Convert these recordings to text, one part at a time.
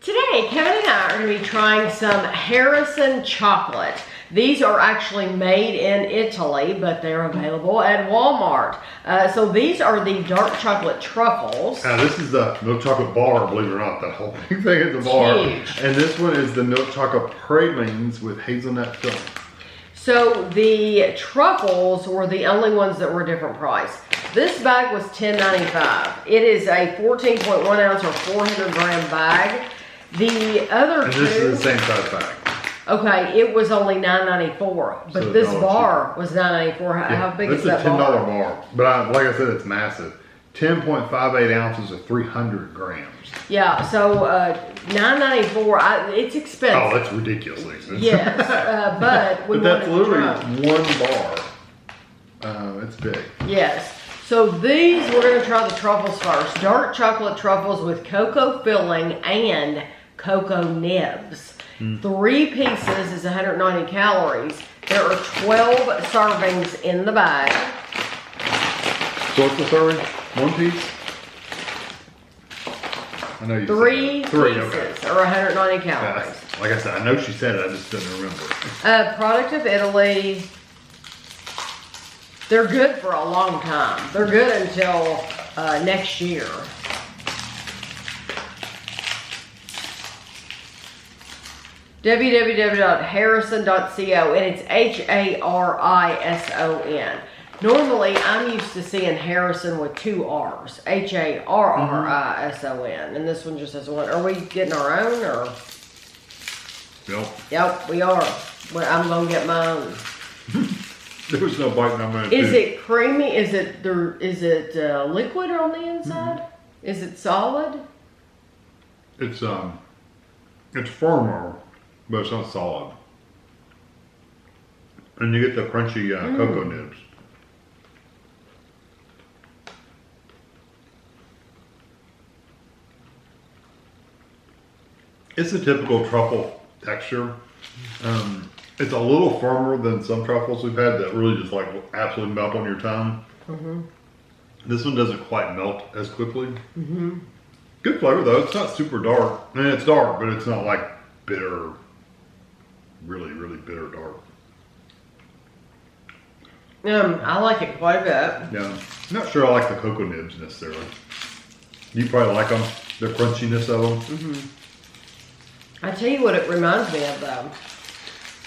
Today, Kevin and I are going to be trying some Harison chocolate. These are actually made in Italy, but they're available at Walmart. So these are the dark chocolate truffles. This is the milk chocolate bar, believe it or not. That whole big thing is the bar. Huge. And this one is the milk chocolate pralines with hazelnut filling. So the truffles were the only ones that were a different price. This bag was $10.95. It is a 14.1 ounce or 400 gram bag. The other And two, this is the same size bag. okay, it was only $9.94, but So this $1 bar was $9.94. How big is that bar? It's a $10 bar. But like I said, it's massive. 10.58 ounces of 300 grams. Yeah, so $9.94. It's expensive. Oh, that's ridiculously expensive. Yes, but we But that's wanted to literally try. one bar. It's big. Yes. So these, we're going to try the truffles first. Dark chocolate truffles with cocoa filling and cocoa nibs. 3 pieces is 190 calories. There are 12 servings in the bag. So what's the serving? 1 piece? I know you Three said that. pieces are 190 calories. Yeah, like I said, I know she said it, I just didn't remember. Product of Italy. They're good for a long time. They're good until next year. www.harison.co, and it's Harison. Normally, I'm used to seeing Harrison with 2 R's. Harrison. And this one just has 1. Are we getting our own, or? Yep. Yep, we are. Well, I'm going to get my own. There was no biting on that. Is it creamy? Is it liquid on the inside? Is it solid? It's firmer, but it's not solid. And you get the crunchy cocoa nibs. It's a typical truffle texture. It's a little firmer than some truffles we've had that really just like absolutely melt on your tongue. This one doesn't quite melt as quickly. Good flavor though. It's not super dark. I mean, it's dark, but it's not like bitter, really, really bitter dark. I like it quite a bit. Yeah, I'm not sure I like the cocoa nibs necessarily. You probably like them, the crunchiness of them. I tell you what it reminds me of though.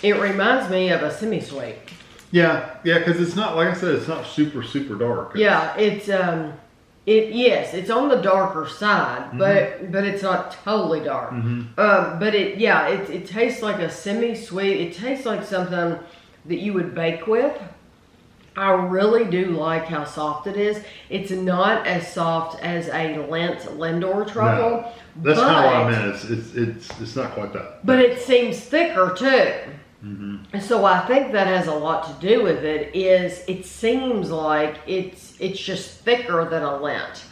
It reminds me of a semi-sweet. Yeah, because it's not, like I said, it's not super, super dark. Yeah, it's yes, it's on the darker side, but it's not totally dark. But it tastes like a semi-sweet. It tastes like something that you would bake with. I really do like how soft it is. It's not as soft as a Lindor truffle. No, that's kind of what I meant. It's not quite that. But it seems thicker too. And so I think that has a lot to do with it. It seems like it's just thicker than a Lint.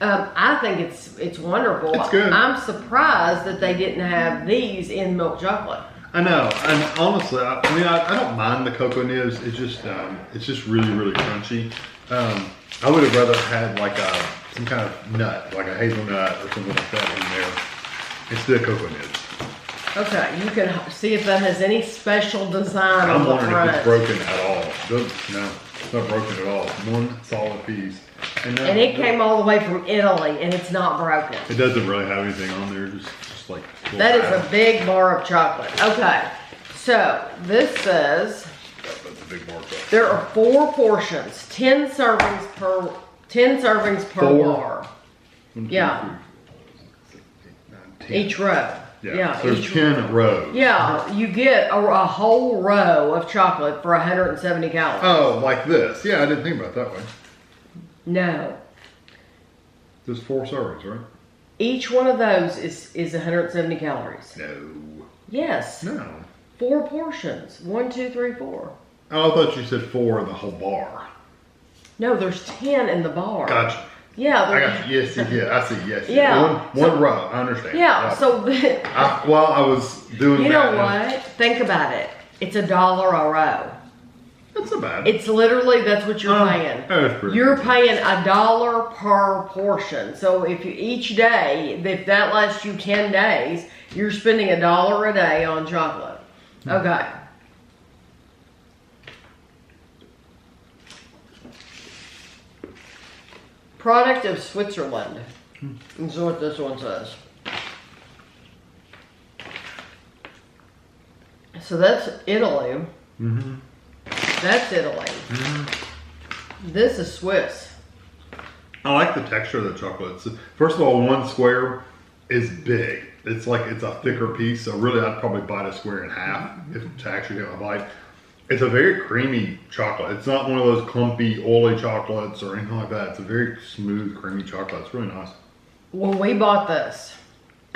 I think it's wonderful. It's good. I'm surprised that they didn't have these in milk chocolate. I know, and honestly, I don't mind the cocoa nibs. It's just really, really crunchy. I would have rather had like some kind of nut, like a hazelnut or something like that in there, instead of cocoa nibs. Okay, you can see if that has any special design on I'm the wondering front. if it's broken at all. No, it's not broken at all. One solid piece. And it came all the way from Italy, and it's not broken. It doesn't really have anything on there, just like. That is a big bar of chocolate. Okay, so this says That's a big bar. there are 4 portions, 10 servings per 4. bar. Yeah. 10. Each row. Yeah. So there's 10 rows. Yeah, you get a whole row of chocolate for 170 calories. Oh, like this. Yeah, I didn't think about it that way. No. There's 4 servings, right? Each one of those is 170 calories. No. Yes. No. 4 portions. 1, 2, 3, 4. Oh, I thought you said 4 in the whole bar. No, there's 10 in the bar. Gotcha. Yeah. I got you. Yes, yeah, I see. Yes. Yeah. One row. I understand. Yeah. So. While I was doing You that. know what? Think about it. It's $1 a row. That's not bad. It's literally, that's what you're paying. You're paying $1 per portion. So if you, each day, if that lasts you 10 days, you're spending $1 a day on chocolate. Okay. Product of Switzerland. This is what this one says. So that's Italy. Mm-hmm. That's Italy. Mm-hmm. This is Swiss. I like the texture of the chocolate. First of all, one square is big. It's like it's a thicker piece. So really, I'd probably bite a square in half if to actually get my bite. It's a very creamy chocolate. It's not one of those clumpy, oily chocolates or anything like that. It's a very smooth, creamy chocolate. It's really nice. When we bought this,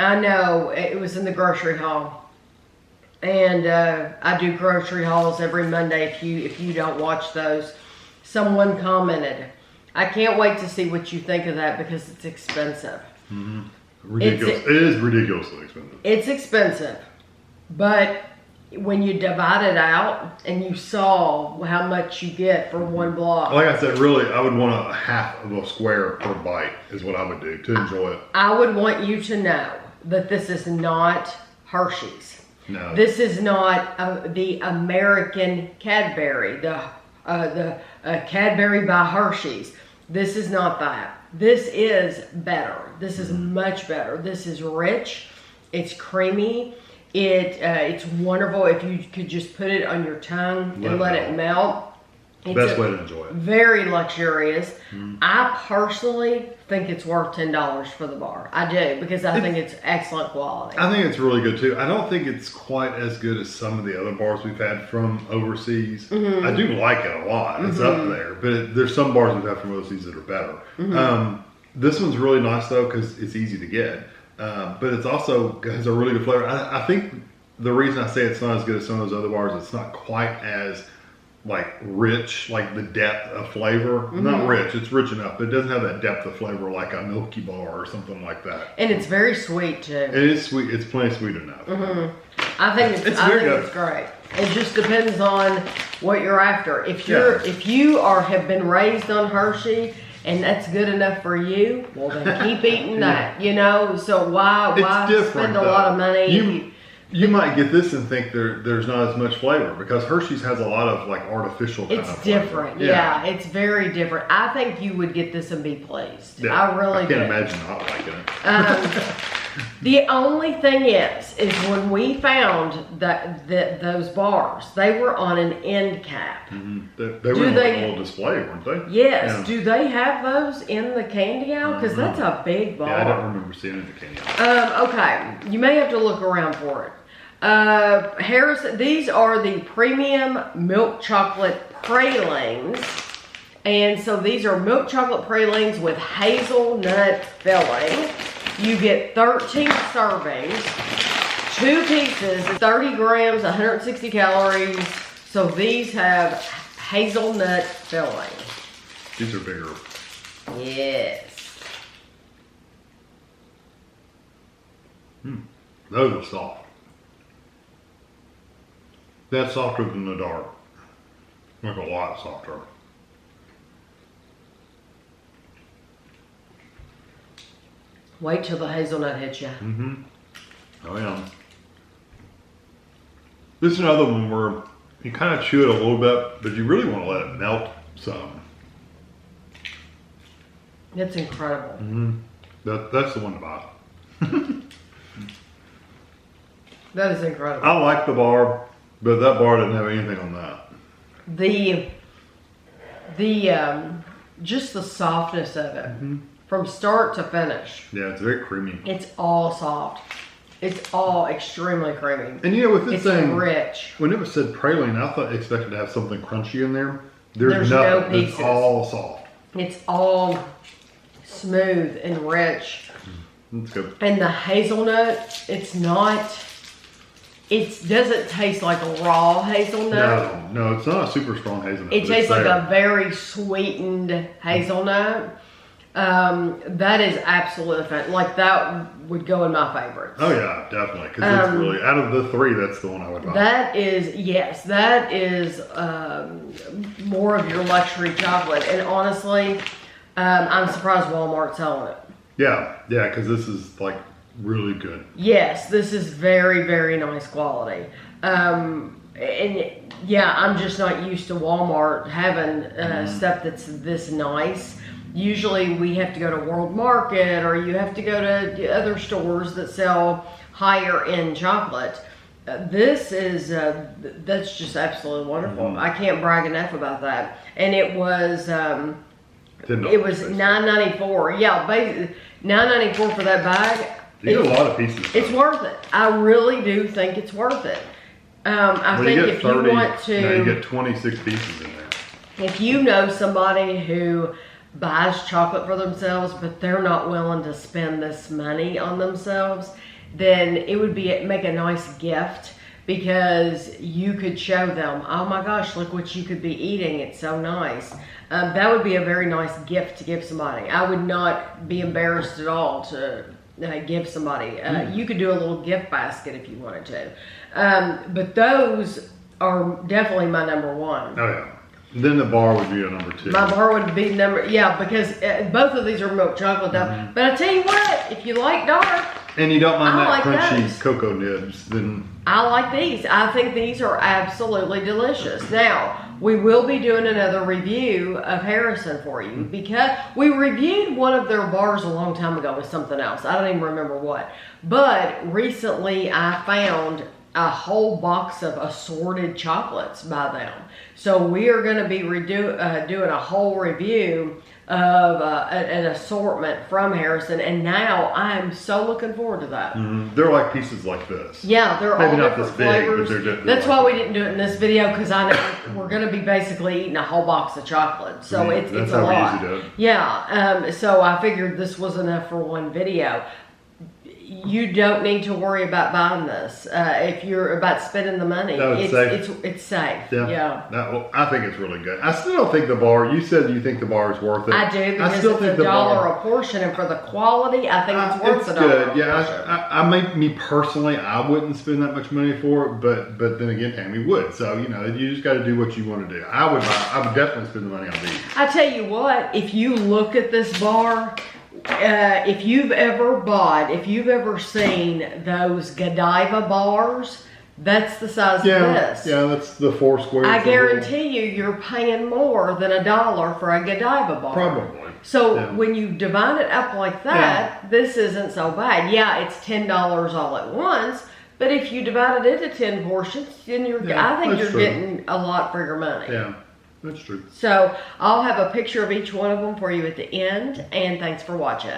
I know it was in the grocery haul. And I do grocery hauls every Monday. If you don't watch those, someone commented, "I can't wait to see what you think of that because it's expensive." Mm-hmm. Ridiculous. It is ridiculously expensive. It's expensive, but when you divide it out and you saw how much you get for one block. Like I said, really, I would want a half of a square per bite is what I would do to enjoy it. I would want you to know that this is not Hershey's. No. This is not the American Cadbury, the Cadbury by Hershey's. This is not that. This is better. This is much better. This is rich. It's creamy. It's wonderful if you could just put it on your tongue and let it melt. It's best way to enjoy it. Very luxurious. I personally think it's worth $10 for the bar. I do, because I think it's excellent quality. I think it's really good too. I don't think it's quite as good as some of the other bars we've had from overseas. I do like it a lot. It's up there, but there's some bars we've had from overseas that are better. This one's really nice though because it's easy to get, but it's also has a really good flavor. I think the reason I say it's not as good as some of those other bars, it's not quite as like rich, like the depth of flavor. Not rich, it's rich enough, but it doesn't have that depth of flavor like a Milky Bar or something like that. And it's very sweet too. It is sweet. It's plenty sweet enough. I think it's great. It just depends on what you're after. If you have been raised on Hershey and that's good enough for you, well then keep eating that. You know, so why spend a lot of money? You might get this and think there's not as much flavor because Hershey's has a lot of like artificial kind of flavor. It's different. Yeah, it's very different. I think you would get this and be pleased. Yeah, I can't imagine not liking it. The only thing is when we found that those bars, they were on an end cap. They were on a little display, weren't they? Yes. Yeah. Do they have those in the candy aisle? Because that's a big bar. Yeah, I don't remember seeing it in the candy aisle. Okay, you may have to look around for it. Harrison, these are the premium milk chocolate pralines. And so these are milk chocolate pralines with hazelnut filling. You get 13 servings, 2 pieces, 30 grams, 160 calories. So these have hazelnut filling. These are bigger. Yes. Those are soft. That's softer than the dark. Like a lot softer. Wait till the hazelnut hits you. Oh yeah. This is another one where you kind of chew it a little bit, but you really want to let it melt some. It's incredible. That's the one to buy. That is incredible. I like the bar, but that bar didn't have anything on that. Just the softness of it. From start to finish. Yeah, it's very creamy. It's all soft. It's all extremely creamy. And you know, with this thing, rich. When it was said praline, I expected to have something crunchy in there. There's no nothing. pieces. It's all soft. It's all smooth and rich. That's good. And the hazelnut, it doesn't taste like a raw hazelnut. No, it's not a super strong hazelnut. It tastes like a very sweetened hazelnut. That is absolutely fun. Like that would go in my favorites. Oh yeah, definitely. Because it's really, out of the three, that's the one I would buy. That is, yes, that is more of your luxury chocolate. And honestly, I'm surprised Walmart's selling it. Yeah, because this is like really good. Yes, this is very, very nice quality. And yeah, I'm just not used to Walmart having stuff that's this nice. Usually we have to go to World Market, or you have to go to other stores that sell higher end chocolate. This is, that's just absolutely wonderful. I can't brag enough about that. And it was $9.94. Yeah, basically $9.94 for that bag. You get a lot of pieces. It's worth it. I really do think it's worth it. I think if 30, you want to, you get 26 pieces in there. If you know somebody who buys chocolate for themselves, but they're not willing to spend this money on themselves, then it would make a nice gift, because you could show them, oh my gosh, look what you could be eating. It's so nice. That would be a very nice gift to give somebody. I would not be embarrassed at all to give somebody. You could do a little gift basket if you wanted to. But those are definitely my number one. Oh yeah. Then the bar would be a number two. My bar would be because both of these are milk chocolate though. But I tell you what, if you like dark, and you don't mind that crunchy cocoa nibs, then I like these. I think these are absolutely delicious. Now, we will be doing another review of Harrison for you, because we reviewed one of their bars a long time ago with something else. I don't even remember what. But recently I found a whole box of assorted chocolates by them. So we are going to be doing a whole review of an assortment from Harrison, and now I'm so looking forward to that. They're like pieces like this. Yeah, they're maybe all not different this big, flavors. but they're That's like why we didn't do it in this video, because I know we're going to be basically eating a whole box of chocolate. So it's a lot. We usually do it. Yeah, so I figured this was enough for one video. You don't need to worry about buying this. If you're about spending the money, No, it's safe. It's safe. Yeah. Well, I think it's really good. I still don't think the bar, you said you think the bar is worth it. I do, because it's $1 a portion, and for the quality, I think it's worth $1. Good. Yeah, me personally, I wouldn't spend that much money for it, but then again, Tammy would. So, you just got to do what you want to do. I would definitely spend the money on these. I tell you what, if you look at this bar, if you've ever seen those Godiva bars, that's the size of this. Yeah, that's the 4 squares. I guarantee you're paying more than $1 for a Godiva bar. Probably. So when you divide it up like that, this isn't so bad. Yeah, it's $10 all at once, but if you divide it into 10 portions, then I think you're getting a lot for your money. Yeah. That's true. So I'll have a picture of each one of them for you at the end, and thanks for watching.